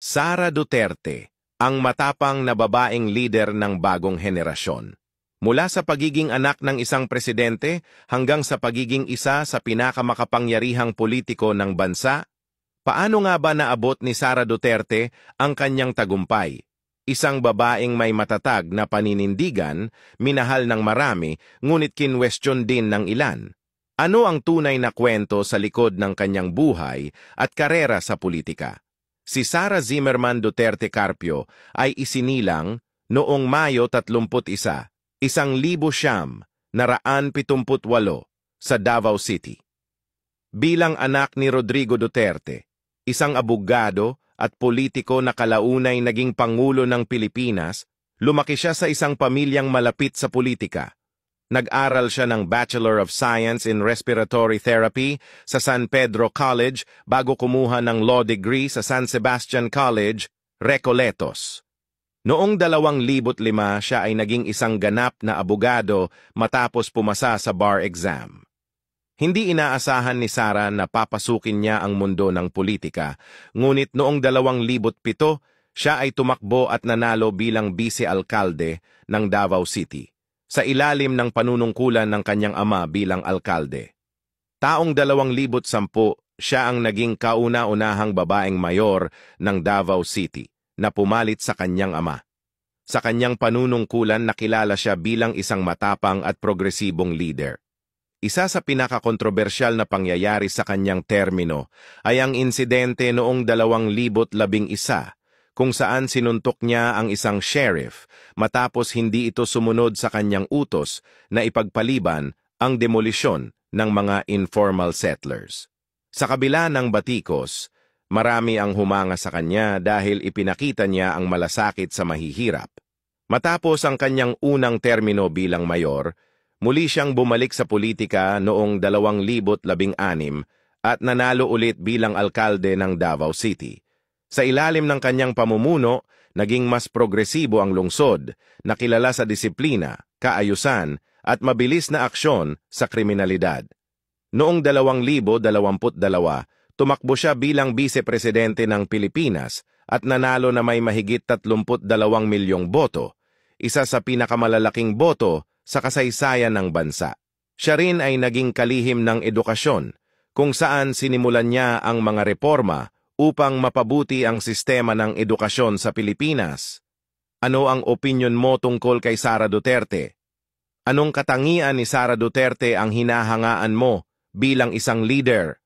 Sara Duterte, ang matapang na babaeng lider ng bagong henerasyon. Mula sa pagiging anak ng isang presidente hanggang sa pagiging isa sa pinakamakapangyarihang politiko ng bansa, paano nga ba naabot ni Sara Duterte ang kanyang tagumpay? Isang babaeng may matatag na paninindigan, minahal ng marami, ngunit kinwestiyon din ng ilan. Ano ang tunay na kwento sa likod ng kanyang buhay at karera sa politika? Si Sara Zimmerman Duterte Carpio ay isinilang noong Mayo 31, 1978 sa Davao City. Bilang anak ni Rodrigo Duterte, isang abogado at politiko na kalaunay naging Pangulo ng Pilipinas, lumaki siya sa isang pamilyang malapit sa politika. Nag-aral siya ng Bachelor of Science in Respiratory Therapy sa San Pedro College bago kumuha ng law degree sa San Sebastian College, Recoletos. Noong 2005 siya ay naging isang ganap na abogado matapos pumasa sa bar exam. Hindi inaasahan ni Sara na papasukin niya ang mundo ng politika, ngunit noong 2007 siya ay tumakbo at nanalo bilang vice-alkalde ng Davao City, sa ilalim ng panunungkulan ng kanyang ama bilang alkalde. Taong 2010, siya ang naging kauna-unahang babaeng mayor ng Davao City na pumalit sa kanyang ama. Sa kanyang panunungkulan nakilala siya bilang isang matapang at progresibong leader. Isa sa pinakakontrobersyal na pangyayari sa kanyang termino ay ang insidente noong 2011 kung saan sinuntok niya ang isang sheriff matapos hindi ito sumunod sa kanyang utos na ipagpaliban ang demolisyon ng mga informal settlers. Sa kabila ng batikos, marami ang humanga sa kanya dahil ipinakita niya ang malasakit sa mahihirap. Matapos ang kanyang unang termino bilang mayor, muli siyang bumalik sa politika noong 2016 at nanalo ulit bilang alkalde ng Davao City. Sa ilalim ng kanyang pamumuno, naging mas progresibo ang lungsod, nakilala sa disiplina, kaayusan, at mabilis na aksyon sa kriminalidad. Noong 2022, tumakbo siya bilang vice-presidente ng Pilipinas at nanalo na may mahigit 32 milyong boto, isa sa pinakamalalaking boto sa kasaysayan ng bansa. Siya rin ay naging kalihim ng edukasyon, kung saan sinimulan niya ang mga reforma upang mapabuti ang sistema ng edukasyon sa Pilipinas. Ano ang opinyon mo tungkol kay Sara Duterte? Anong katangian ni Sara Duterte ang hinahangaan mo bilang isang leader?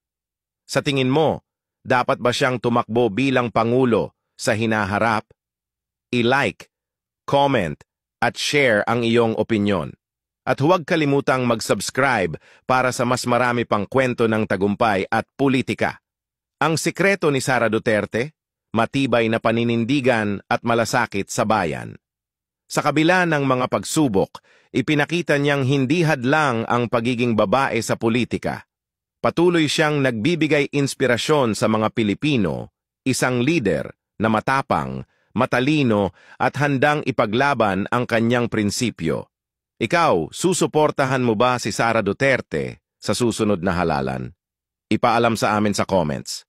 Sa tingin mo, dapat ba siyang tumakbo bilang Pangulo sa hinaharap? I-like, comment, at share ang iyong opinyon. At huwag kalimutang mag-subscribe para sa mas marami pang kwento ng tagumpay at politika. Ang sikreto ni Sara Duterte, matibay na paninindigan at malasakit sa bayan. Sa kabila ng mga pagsubok, ipinakita niyang hindi hadlang ang pagiging babae sa politika. Patuloy siyang nagbibigay inspirasyon sa mga Pilipino, isang lider na matapang, matalino at handang ipaglaban ang kanyang prinsipyo. Ikaw, susuportahan mo ba si Sara Duterte sa susunod na halalan? Ipaalam sa amin sa comments.